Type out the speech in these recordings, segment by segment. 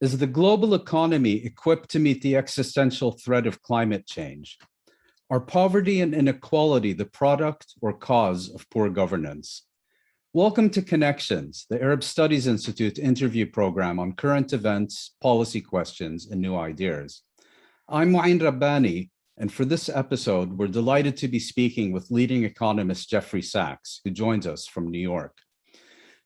Is the global economy equipped to meet the existential threat of climate change? Are poverty and inequality the product or cause of poor governance? Welcome to Connections, the Arab Studies Institute interview program on current events, policy questions, and new ideas. I'm Mouin Rabbani, and for this episode, we're delighted to be speaking with leading economist Jeffrey Sachs, who joins us from New York.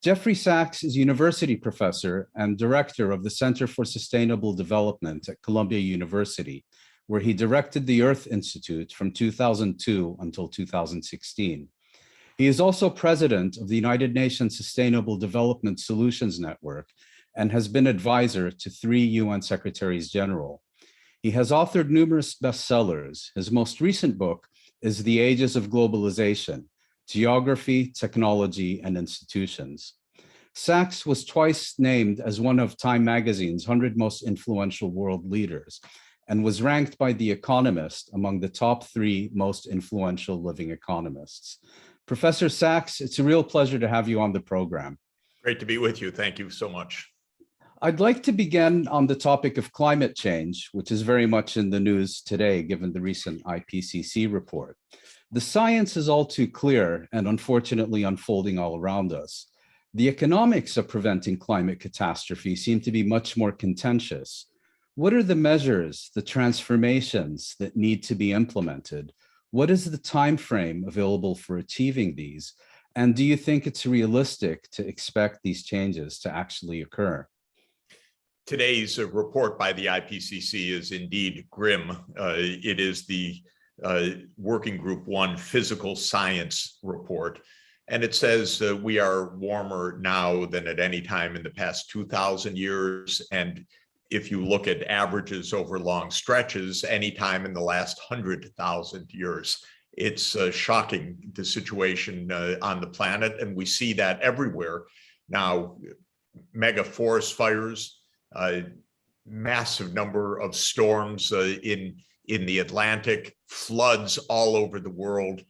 Jeffrey Sachs is university professor and director of the Center for Sustainable Development at Columbia University, where he directed the Earth Institute from 2002 until 2016. He is also president of the United Nations Sustainable Development Solutions Network and has been advisor to 3 UN Secretaries General. He has authored numerous bestsellers. His most recent book is The Ages of Globalization: Geography, Technology, and Institutions. Sachs was twice named as one of Time magazine's 100 most influential world leaders and was ranked by The Economist among the top 3 most influential living economists. Professor Sachs, it's a real pleasure to have you on the program. Great to be with you. Thank you so much. I'd like to begin on the topic of climate change, which is very much in the news today, given the recent IPCC report. The science is all too clear and unfortunately unfolding all around us. The economics of preventing climate catastrophe seem to be much more contentious. What are the measures, the transformations that need to be implemented? What is the time frame available for achieving these? And do you think it's realistic to expect these changes to actually occur? Today's report by the IPCC is indeed grim. It is the Working Group 1 Physical Science report. And it says we are warmer now than at any time in the past 2,000 years. And if you look at averages over long stretches, any time in the last 100,000 years, it's shocking, the situation on the planet. And we see that everywhere now. Mega forest fires, massive number of storms in the Atlantic, floods all over the world,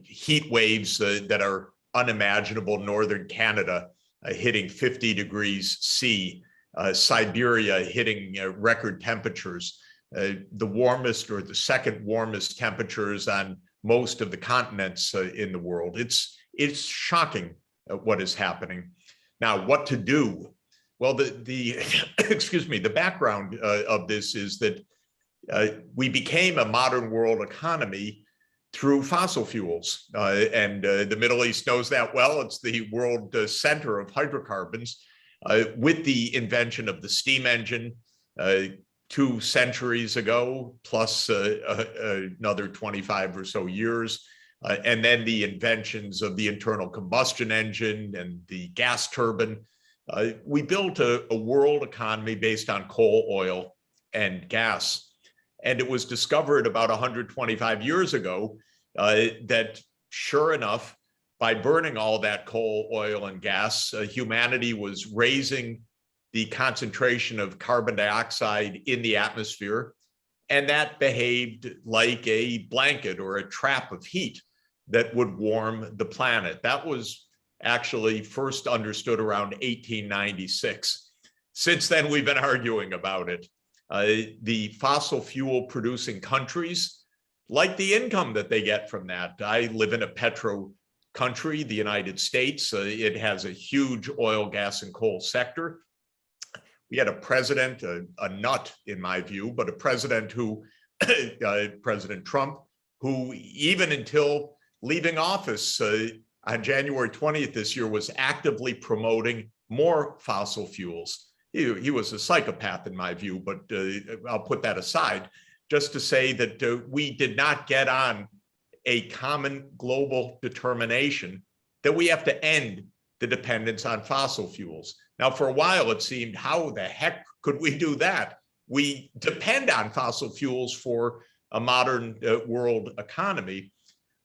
heat waves that are unimaginable. Northern Canada hitting 50 degrees C, Siberia hitting record temperatures, the warmest or the second warmest temperatures on most of the continents in the world. It's shocking what is happening. Now, what to do? Well, the excuse me, the background of this is that we became a modern world economy through fossil fuels. And the Middle East knows that well. It's the world center of hydrocarbons. With the invention of the steam engine 2 centuries ago, plus another 25 or so years, and then the inventions of the internal combustion engine and the gas turbine, we built a world economy based on coal, oil, and gas. And it was discovered about 125 years ago that, sure enough, by burning all that coal, oil, and gas, humanity was raising the concentration of carbon dioxide in the atmosphere, and that behaved like a blanket or a trap of heat that would warm the planet. That was actually first understood around 1896. Since then, we've been arguing about it. The fossil fuel producing countries like the income that they get from that. I live in a petro country, the United States. It has a huge oil, gas, and coal sector. We had a president, a nut in my view, but a president who, President Trump, who even until leaving office on January 20th this year was actively promoting more fossil fuels. He was a psychopath in my view, but I'll put that aside. Just to say that we did not get on a common global determination that we have to end the dependence on fossil fuels. Now, for a while, it seemed, how the heck could we do that? We depend on fossil fuels for a modern world economy.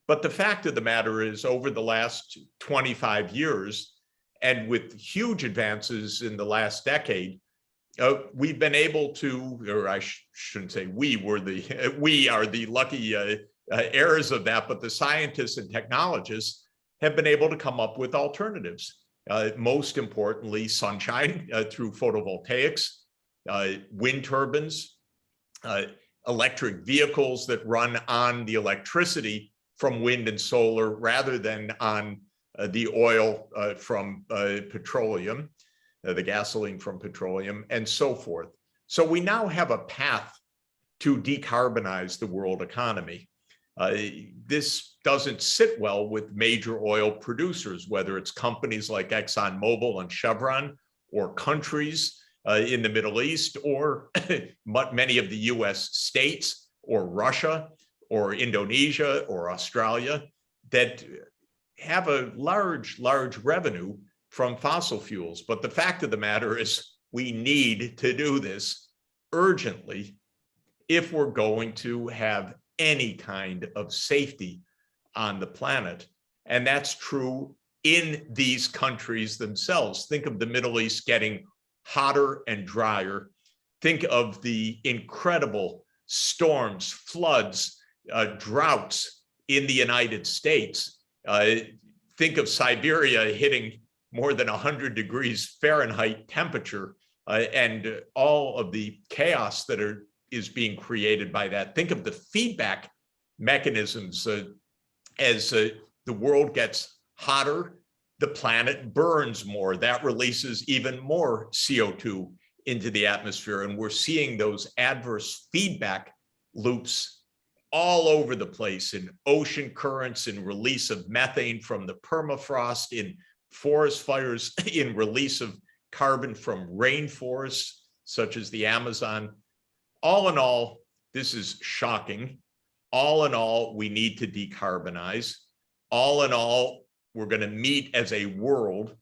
But the fact of the matter is, over the last 25 years, and with huge advances in the last decade, we've been able to, or I shouldn't say we are the lucky heirs of that, but the scientists and technologists have been able to come up with alternatives. Most importantly, sunshine through photovoltaics, wind turbines, electric vehicles that run on the electricity from wind and solar rather than on the oil from petroleum, the gasoline from petroleum, and so forth. So we now have a path to decarbonize the world economy. This doesn't sit well with major oil producers, whether it's companies like ExxonMobil and Chevron, or countries in the Middle East, or many of the US states, or Russia, or Indonesia, or Australia, that have a large revenue from fossil fuels. But the fact of the matter is we need to do this urgently if we're going to have any kind of safety on the planet. And that's true in these countries themselves. Think of the Middle East getting hotter and drier. Think of the incredible storms, floods, droughts in the United States. Think of Siberia hitting more than 100 degrees Fahrenheit temperature and all of the chaos that is being created by that. Think of the feedback mechanisms as the world gets hotter, the planet burns more. That releases even more CO2 into the atmosphere. And we're seeing those adverse feedback loops all over the place in ocean currents, in release of methane from the permafrost, in forest fires, in release of carbon from rainforests, such as the Amazon. All in all, this is shocking. All in all, we need to decarbonize. All in all, we're going to meet as a world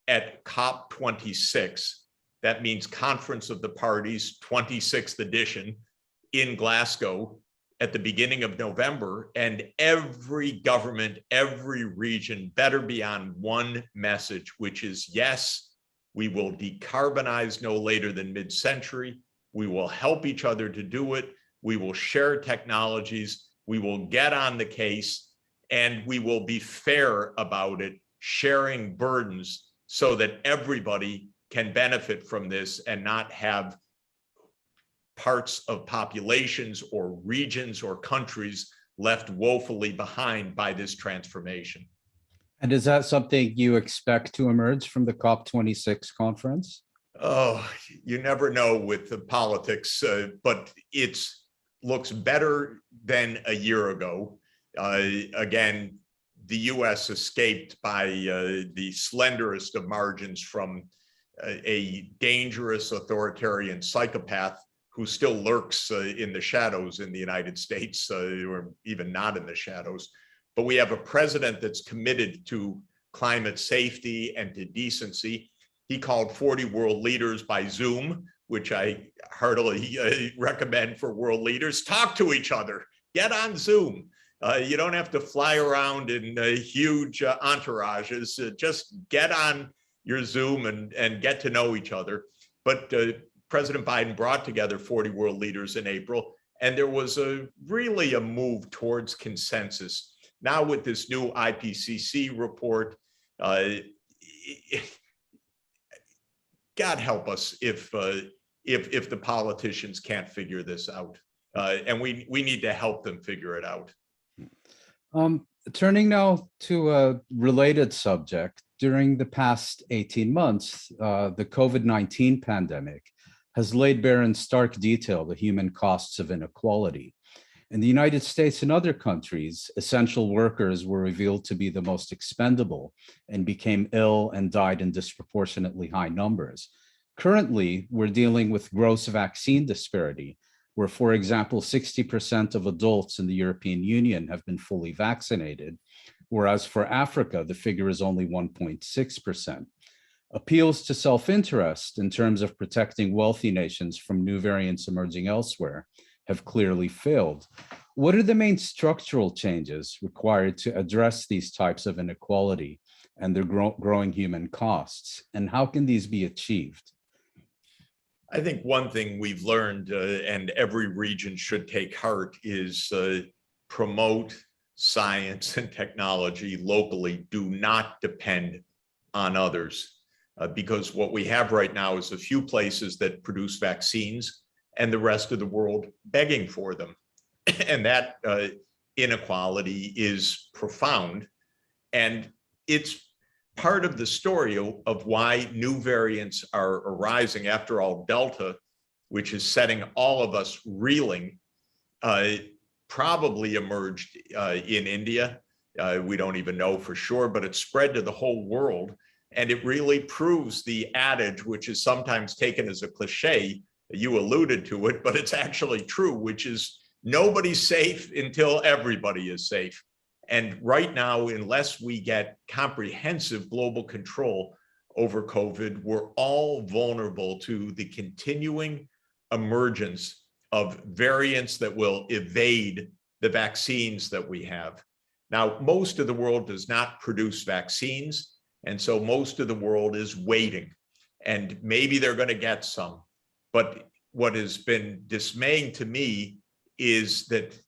at COP26. That means Conference of the Parties, 26th edition in Glasgow at the beginning of November. And every government, every region better be on one message, which is, yes, we will decarbonize no later than mid-century. We will help each other to do it. We will share technologies. We will get on the case, and we will be fair about it, sharing burdens so that everybody can benefit from this and not have parts of populations or regions or countries left woefully behind by this transformation. And is that something you expect to emerge from the COP26 conference? Oh, you never know with the politics, but it looks better than a year ago. Again, the US escaped by the slenderest of margins from a dangerous authoritarian psychopath who still lurks in the shadows in the United States, or even not in the shadows. But we have a president that's committed to climate safety and to decency. He called 40 world leaders by Zoom, which I heartily recommend for world leaders. Talk to each other, get on Zoom. You don't have to fly around in huge entourages. Just get on your Zoom and get to know each other. But President Biden brought together 40 world leaders in April, and there was really a move towards consensus. Now with this new IPCC report, God help us if the politicians can't figure this out, and we need to help them figure it out. Turning now to a related subject, during the past 18 months, the COVID-19 pandemic has laid bare in stark detail the human costs of inequality. In the United States and other countries, essential workers were revealed to be the most expendable and became ill and died in disproportionately high numbers. Currently, we're dealing with gross vaccine disparity, where, for example, 60% of adults in the European Union have been fully vaccinated, whereas for Africa, the figure is only 1.6%. Appeals to self-interest in terms of protecting wealthy nations from new variants emerging elsewhere have clearly failed. What are the main structural changes required to address these types of inequality and their growing human costs, and how can these be achieved? I think one thing we've learned, and every region should take heart, is promote science and technology locally. Do not depend on others. because what we have right now is a few places that produce vaccines and the rest of the world begging for them. And that inequality is profound. And it's part of the story of why new variants are arising. After all, Delta, which is setting all of us reeling, probably emerged in India. We don't even know for sure, but it spread to the whole world. And it really proves the adage, which is sometimes taken as a cliche, you alluded to it, but it's actually true, which is nobody's safe until everybody is safe. And right now, unless we get comprehensive global control over COVID, we're all vulnerable to the continuing emergence of variants that will evade the vaccines that we have. Now, most of the world does not produce vaccines, and so most of the world is waiting, and maybe they're going to get some. But what has been dismaying to me is that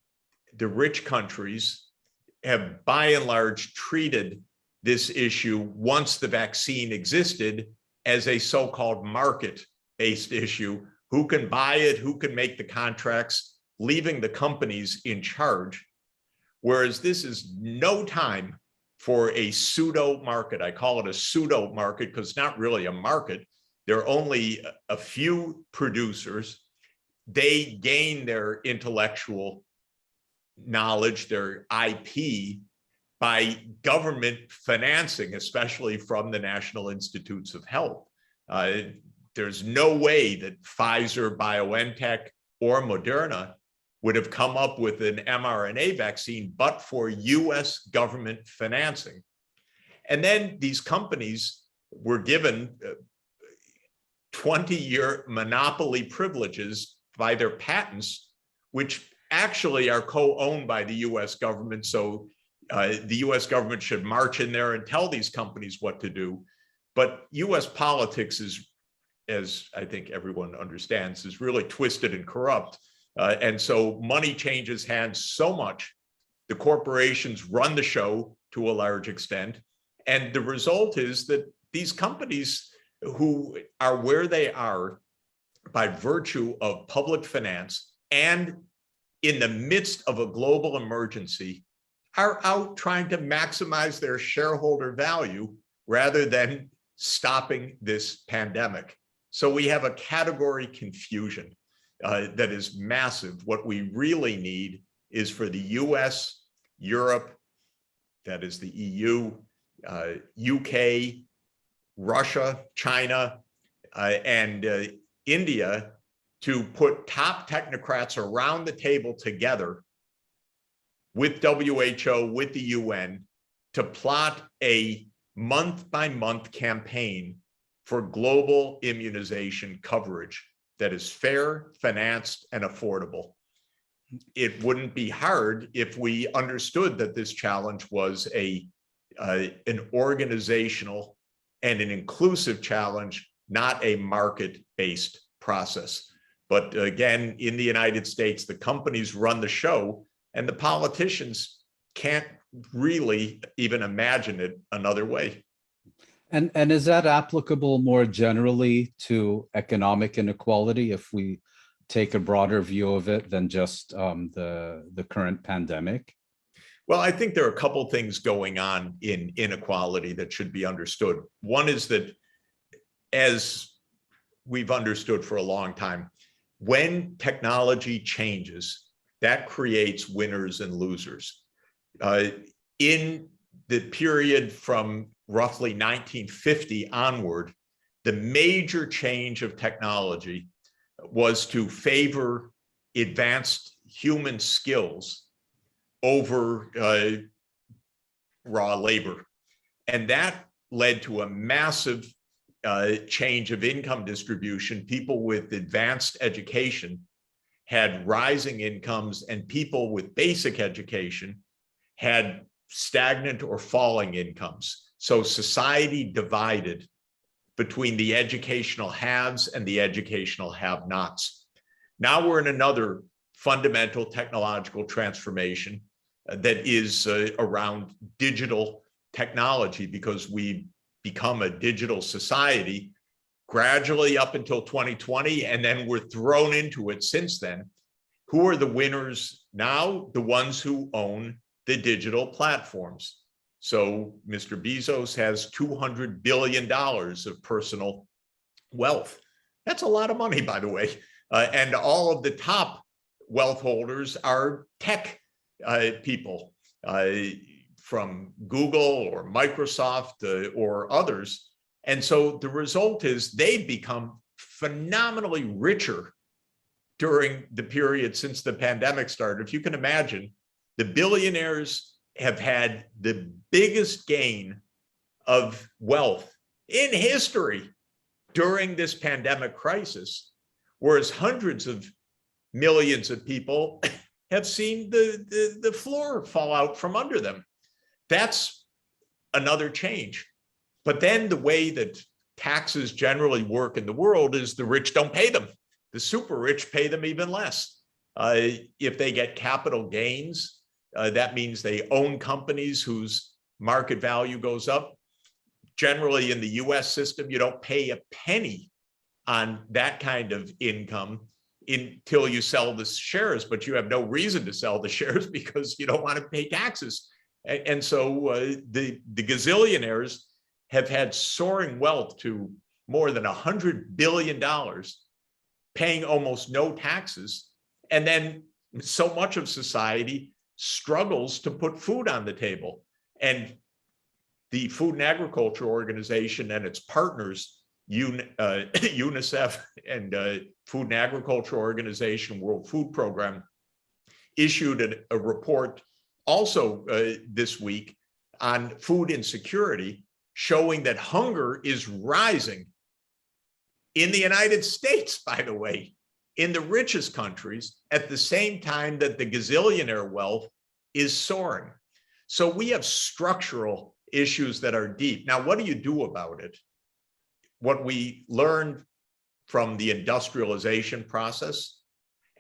the rich countries have by and large treated this issue, once the vaccine existed, as a so-called market-based issue. Who can buy it? Who can make the contracts? Leaving the companies in charge. Whereas this is no time for a pseudo market. I call it a pseudo market because it's not really a market. There are only a few producers. They gain their intellectual knowledge, their IP, by government financing, especially from the National Institutes of Health. There's no way that Pfizer, BioNTech, or Moderna would have come up with an mRNA vaccine but for US government financing. And then these companies were given 20-year monopoly privileges by their patents, which actually are co-owned by the US government. So the US government should march in there and tell these companies what to do. But US politics is, as I think everyone understands, is really twisted and corrupt. And so money changes hands so much. The corporations run the show to a large extent. And the result is that these companies who are where they are by virtue of public finance and in the midst of a global emergency are out trying to maximize their shareholder value rather than stopping this pandemic. So we have a category confusion that is massive. What we really need is for the US, Europe, that is the EU, UK, Russia, China, and India to put top technocrats around the table together with WHO, with the UN, to plot a month-by-month campaign for global immunization coverage that is fair, financed, and affordable. It wouldn't be hard if we understood that this challenge was an organizational and an inclusive challenge, not a market-based process. But again, in the United States, the companies run the show, and the politicians can't really even imagine it another way. And is that applicable more generally to economic inequality if we take a broader view of it than just the current pandemic? Well, I think there are a couple things going on in inequality that should be understood. One is that, as we've understood for a long time, when technology changes, that creates winners and losers. In the period from roughly 1950 onward, the major change of technology was to favor advanced human skills over raw labor. And that led to a massive change of income distribution. People with advanced education had rising incomes, and people with basic education had stagnant or falling incomes. So society divided between the educational haves and the educational have-nots. Now we're in another fundamental technological transformation that is around digital technology, because we become a digital society gradually up until 2020, and then we're thrown into it since then. Who are the winners now? The ones who own the digital platforms. So Mr. Bezos has $200 billion of personal wealth. That's a lot of money, by the way. And all of the top wealth holders are tech people from Google or Microsoft or others. And so the result is they've become phenomenally richer during the period since the pandemic started. If you can imagine, the billionaires have had the biggest gain of wealth in history during this pandemic crisis, whereas hundreds of millions of people have seen the floor fall out from under them. That's another change. But then the way that taxes generally work in the world is the rich don't pay them. The super rich pay them even less. If they get capital gains, that means they own companies whose market value goes up. Generally in the US system, you don't pay a penny on that kind of income until you sell the shares, but you have no reason to sell the shares because you don't want to pay taxes. And so the gazillionaires have had soaring wealth to more than $100 billion, paying almost no taxes. And then so much of society struggles to put food on the table. And the Food and Agriculture Organization and its partners, UNICEF and Food and Agriculture Organization, World Food Program, issued a report also this week on food insecurity, showing that hunger is rising in the United States, by the way, in the richest countries, at the same time that the gazillionaire wealth is soaring. So we have structural issues that are deep. Now, what do you do about it? What we learned from the industrialization process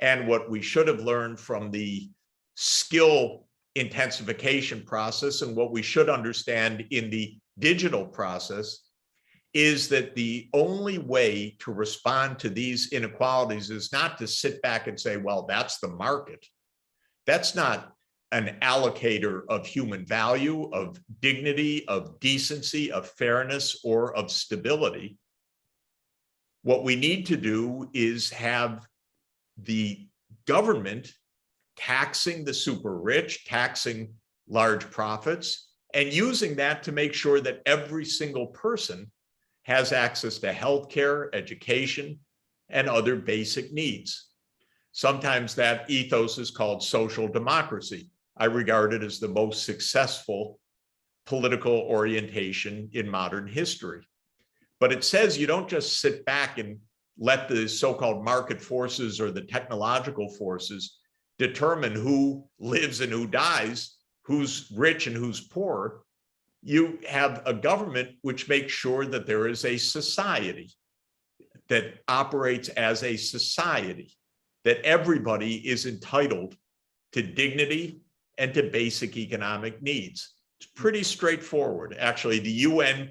and what we should have learned from the skill intensification process and what we should understand in the digital process is that the only way to respond to these inequalities is not to sit back and say, well, that's the market. That's not an allocator of human value, of dignity, of decency, of fairness, or of stability. What we need to do is have the government taxing the super rich, taxing large profits, and using that to make sure that every single person has access to healthcare, education, and other basic needs. Sometimes that ethos is called social democracy. I regard it as the most successful political orientation in modern history. But it says you don't just sit back and let the so-called market forces or the technological forces determine who lives and who dies, who's rich and who's poor. You have a government which makes sure that there is a society that operates as a society, that everybody is entitled to dignity and to basic economic needs. It's pretty straightforward. Actually, the UN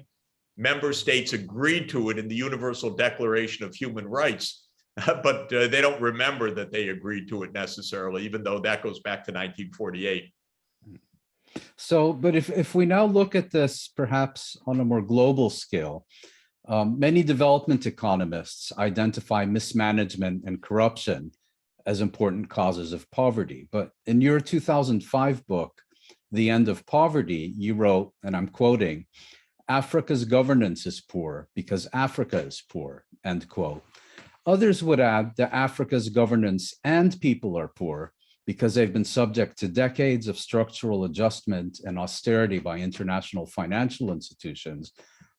member states agreed to it in the Universal Declaration of Human Rights, but they don't remember that they agreed to it necessarily, even though that goes back to 1948. So, but if we now look at this perhaps on a more global scale, many development economists identify mismanagement and corruption as important causes of poverty. But in your 2005 book, The End of Poverty, you wrote, and I'm quoting, "Africa's governance is poor because Africa is poor," end quote. Others would add that Africa's governance and people are poor because they've been subject to decades of structural adjustment and austerity by international financial institutions,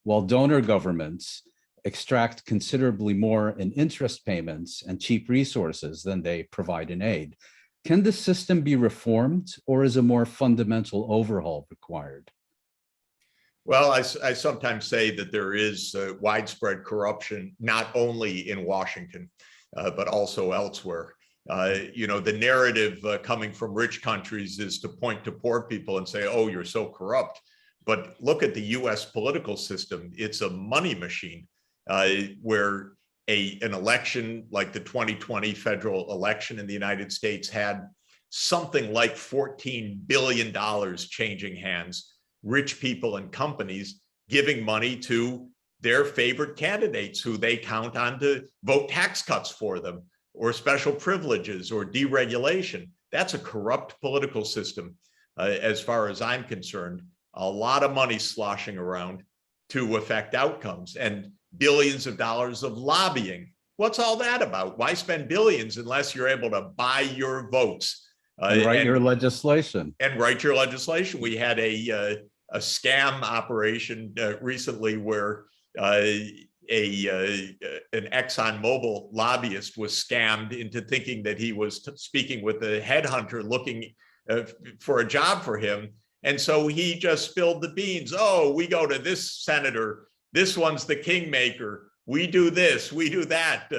while donor governments extract considerably more in interest payments and cheap resources than they provide in aid. Can the system be reformed, or is a more fundamental overhaul required? Well, I sometimes say that there is widespread corruption, not only in Washington, but also elsewhere. The narrative coming from rich countries is to point to poor people and say, oh, you're so corrupt. But look at the US political system. It's a money machine where an election like the 2020 federal election in the United States had something like $14 billion changing hands, rich people and companies giving money to their favorite candidates who they count on to vote tax cuts for them, or special privileges, or deregulation. That's a corrupt political system, as far as I'm concerned. A lot of money sloshing around to affect outcomes, and billions of dollars of lobbying. What's all that about? Why spend billions unless you're able to buy your votes? And write your legislation. And write your legislation. We had a scam operation recently where an ExxonMobil lobbyist was scammed into thinking that he was speaking with a headhunter looking for a job for him. And so he just spilled the beans. Oh, we go to this senator. This one's the kingmaker. We do this, we do that.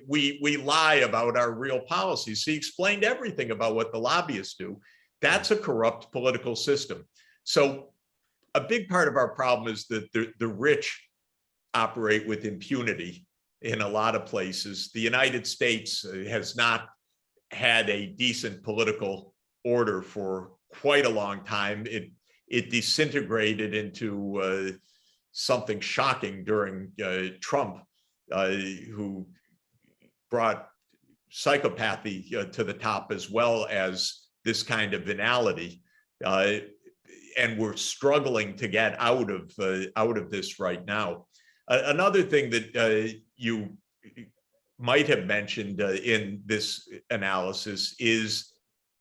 We lie about our real policies. He explained everything about what the lobbyists do. That's a corrupt political system. So a big part of our problem is that the rich operate with impunity in a lot of places. The United States has not had a decent political order for quite a long time. It disintegrated into something shocking during Trump, who brought psychopathy to the top, as well as this kind of venality. And we're struggling to get out of this right now. Another thing that you might have mentioned in this analysis is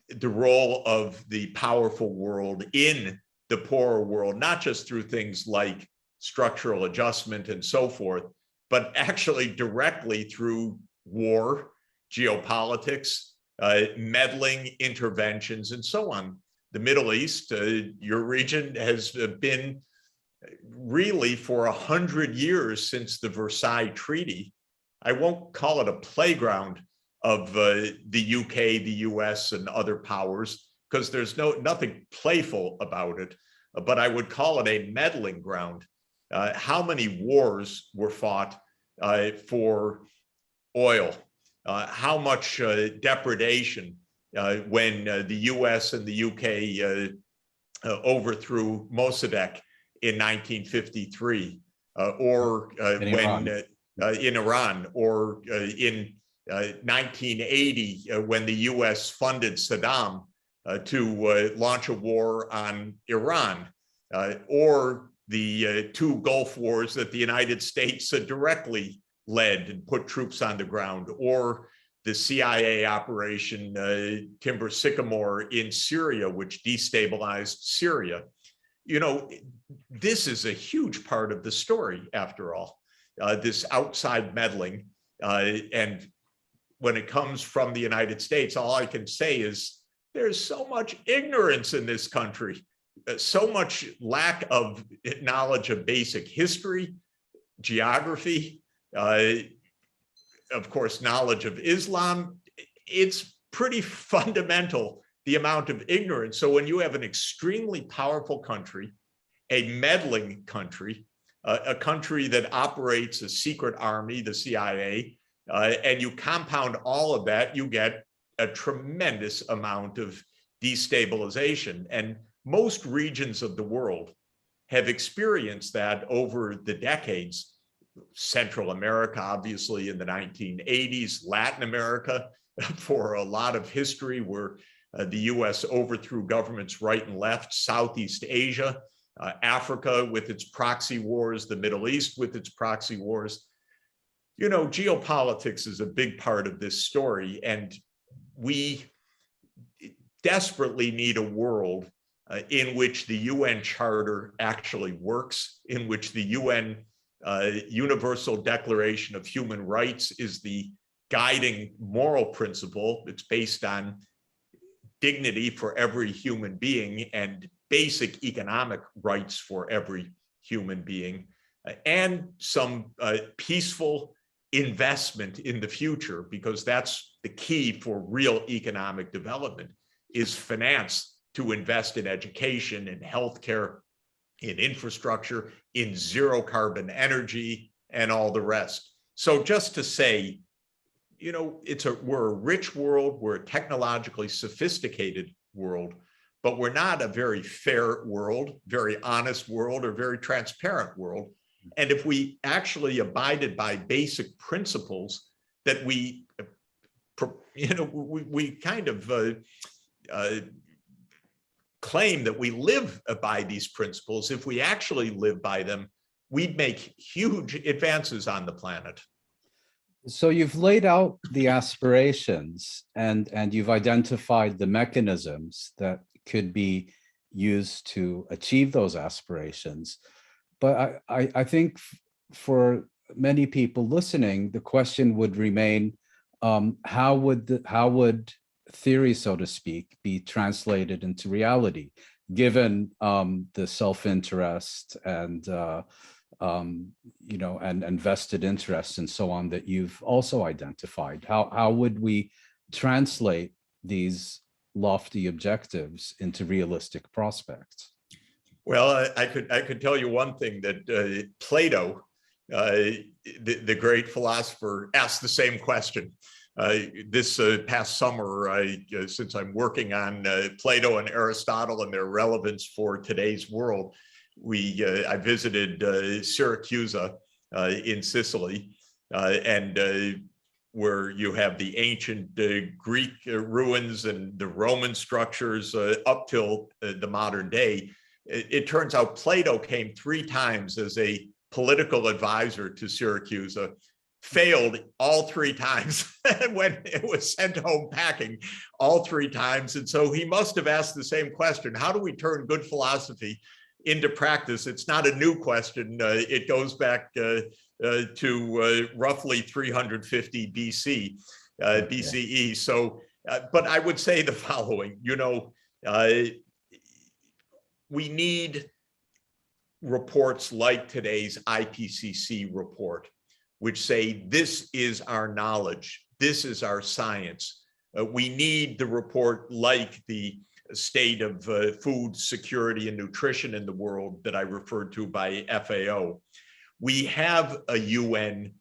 the role of the powerful world in the poorer world, not just through things like structural adjustment and so forth, but actually directly through war, geopolitics, meddling interventions, and so on. The Middle East, your region, has been really for 100 years since the Versailles Treaty. I won't call it a playground of the UK, the US, and other powers, because there's nothing playful about it, but I would call it a meddling ground. How many wars were fought for oil? How much depredation when the US and the UK overthrew Mossadegh in 1953, or in Iran, or in 1980 when the US funded Saddam to launch a war on Iran, or the two Gulf wars that the United States directly led and put troops on the ground, or the CIA operation Timber Sycamore in Syria, which destabilized Syria. You know, this is a huge part of the story, after all, this outside meddling. And when it comes from the United States, all I can say is there's so much ignorance in this country, so much lack of knowledge of basic history, geography, of course, knowledge of Islam. It's pretty fundamental, the amount of ignorance. So when you have an extremely powerful country, a meddling country, a country that operates a secret army, the CIA, and you compound all of that, you get a tremendous amount of destabilization. And most regions of the world have experienced that over the decades. Central America, obviously, in the 1980s, Latin America, for a lot of history, where the US overthrew governments right and left, Southeast Asia, Africa with its proxy wars, the Middle East with its proxy wars. You know, geopolitics is a big part of this story, and we desperately need a world in which the UN Charter actually works, in which the UN Universal Declaration of Human Rights is the guiding moral principle. It's based on dignity for every human being and basic economic rights for every human being, and some peaceful investment in the future, because that's the key for real economic development, is finance to invest in education and healthcare in infrastructure, in zero carbon energy, and all the rest. So just to say, you know, we're a rich world, we're a technologically sophisticated world, but we're not a very fair world, very honest world, or very transparent world. And if we actually abided by basic principles that we kind of claim that we live by these principles, if we actually live by them, we'd make huge advances on the planet. So you've laid out the aspirations and you've identified the mechanisms that could be used to achieve those aspirations. But I think for many people listening, the question would remain, how would theory, so to speak, be translated into reality, given the self-interest and and vested interests and so on that you've also identified? How would we translate these lofty objectives into realistic prospects? Well, I could tell you one thing, that Plato, the great philosopher, asked the same question. This past summer, since I'm working on Plato and Aristotle and their relevance for today's world, I visited Syracuse in Sicily, and where you have the ancient Greek ruins and the Roman structures up till the modern day. It turns out Plato came 3 times as a political advisor to Syracuse, failed all 3 times when it was sent home packing all 3 times. And so he must have asked the same question: how do we turn good philosophy into practice? It's not a new question. It goes back to roughly 350 BCE. So, but I would say the following, we need reports like today's IPCC report, which say this is our knowledge, this is our science. We need the report like the state of food security and nutrition in the world that I referred to by FAO. We have a UN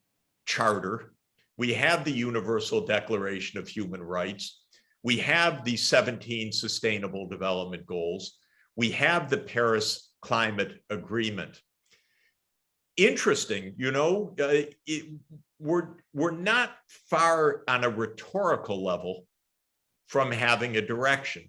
charter. We have the Universal Declaration of Human Rights. We have the 17 Sustainable Development Goals. We have the Paris Climate Agreement. Interesting, we're not far on a rhetorical level from having a direction.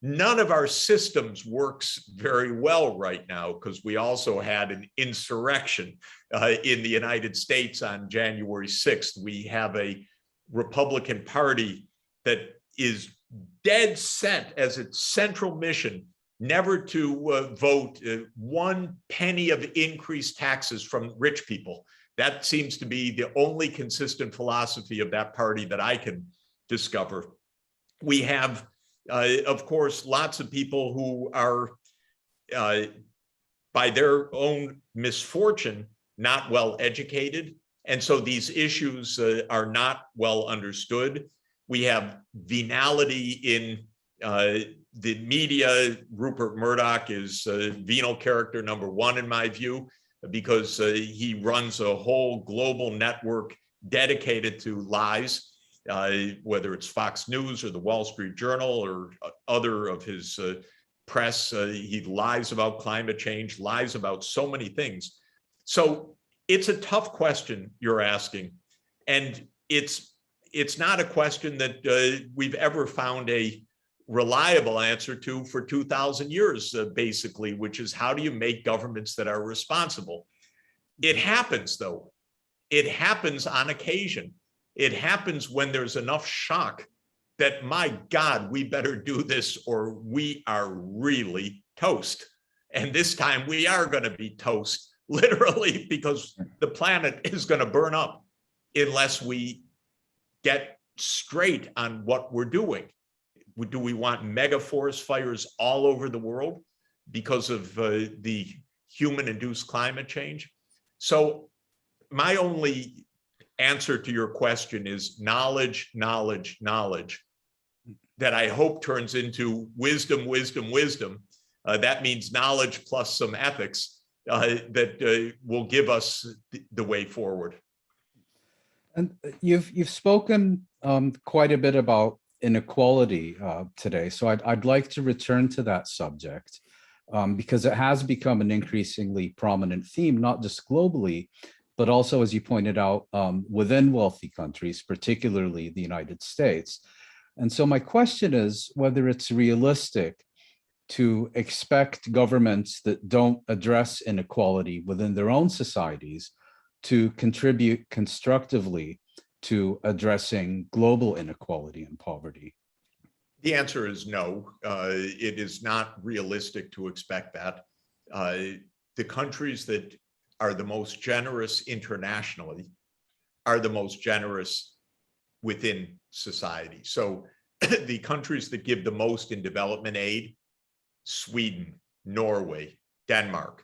None of our systems works very well right now, because we also had an insurrection in the United States on January 6th. We have a Republican Party that is dead set as its central mission never to vote 1 penny of increased taxes from rich people. That seems to be the only consistent philosophy of that party that I can discover. We have, of course, lots of people who are, by their own misfortune, not well educated. And so these issues are not well understood. We have venality in the media. Rupert Murdoch is venal character number 1 in my view, because he runs a whole global network dedicated to lies, whether it's Fox News or the Wall Street Journal or other of his press. He lies about climate change, lies about so many things. So it's a tough question you're asking, and it's not a question that we've ever found a reliable answer to for 2,000 years, basically, which is, how do you make governments that are responsible? It happens, though. It happens on occasion. It happens when there's enough shock that, my God, we better do this or we are really toast. And this time we are going to be toast, literally, because the planet is going to burn up unless we get straight on what we're doing. Do we want mega forest fires all over the world because of the human-induced climate change? So my only answer to your question is knowledge, knowledge, knowledge, that I hope turns into wisdom, wisdom, wisdom, That means knowledge plus some ethics that will give us the way forward. And you've spoken quite a bit about inequality today, so I'd like to return to that subject because it has become an increasingly prominent theme, not just globally, but also, as you pointed out, within wealthy countries, particularly the United States. And so my question is whether it's realistic to expect governments that don't address inequality within their own societies to contribute constructively to addressing global inequality and poverty? The answer is no. It is not realistic to expect that. The countries that are the most generous internationally are the most generous within society. So the countries that give the most in development aid: Sweden, Norway, Denmark,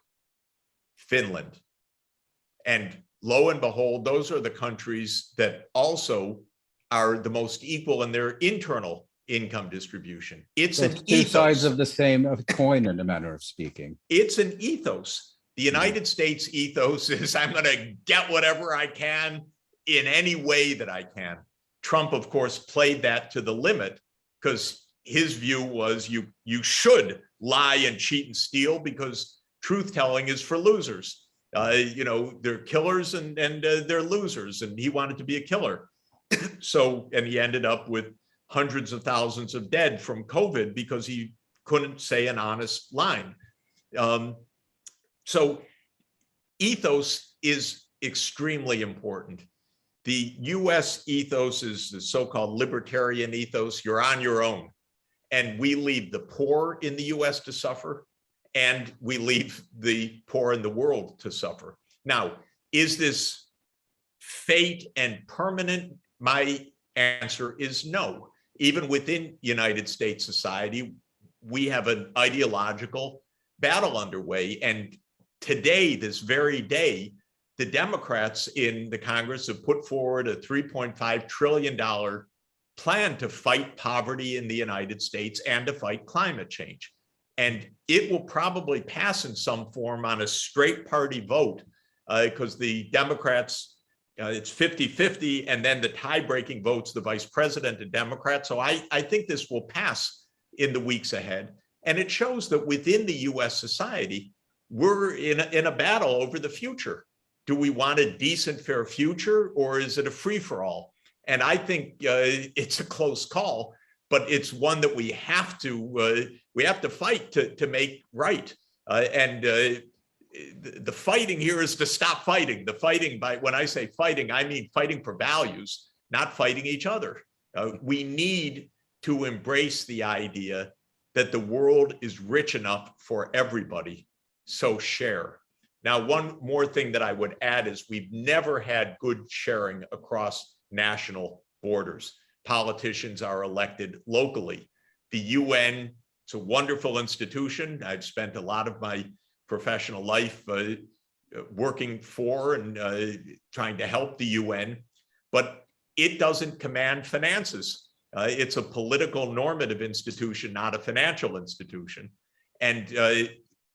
Finland. And lo and behold, those are the countries that also are the most equal in their internal income distribution. It's So an it's two ethos. sides of the same coin, in a manner of speaking. It's an ethos. The United States ethos is, I'm going to get whatever I can in any way that I can. Trump, of course, played that to the limit because his view was you should lie and cheat and steal because truth telling is for losers. They're killers and they're losers, and he wanted to be a killer. So, and he ended up with hundreds of thousands of dead from COVID because he couldn't say an honest line. So ethos is extremely important. The US ethos is the so-called libertarian ethos. You're on your own. And we leave the poor in the US to suffer, and we leave the poor in the world to suffer. Now, is this fate and permanent? My answer is no. Even within United States society, we have an ideological battle underway. And today, this very day, the Democrats in the Congress have put forward a $3.5 trillion plan to fight poverty in the United States and to fight climate change. And it will probably pass in some form on a straight party vote because the Democrats, it's 50-50, and then the tie-breaking votes, the vice president and Democrats. So I think this will pass in the weeks ahead. And it shows that within the US society, we're in a battle over the future. Do we want a decent, fair future, or is it a free-for-all? And I think it's a close call, but it's one that we have to fight to make right. The fighting here is to stop fighting. The fighting, when I say fighting, I mean fighting for values, not fighting each other. We need to embrace the idea that the world is rich enough for everybody, so share. Now, one more thing that I would add is we've never had good sharing across national borders. Politicians are elected locally. The UN, it's a wonderful institution. I've spent a lot of my professional life working for and trying to help the UN, but it doesn't command finances. It's a political normative institution, not a financial institution. And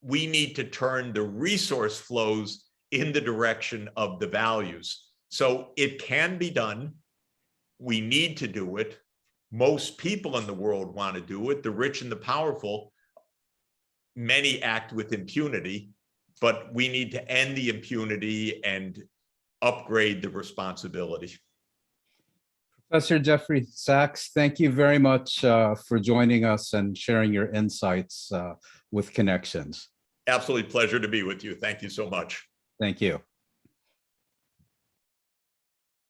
we need to turn the resource flows in the direction of the values. So it can be done. We need to do it. Most people in the world want to do it. The rich and the powerful, many act with impunity, but we need to end the impunity and upgrade the responsibility. Professor Jeffrey Sachs, thank you very much for joining us and sharing your insights with Connections. Absolute pleasure to be with you. Thank you so much. Thank you.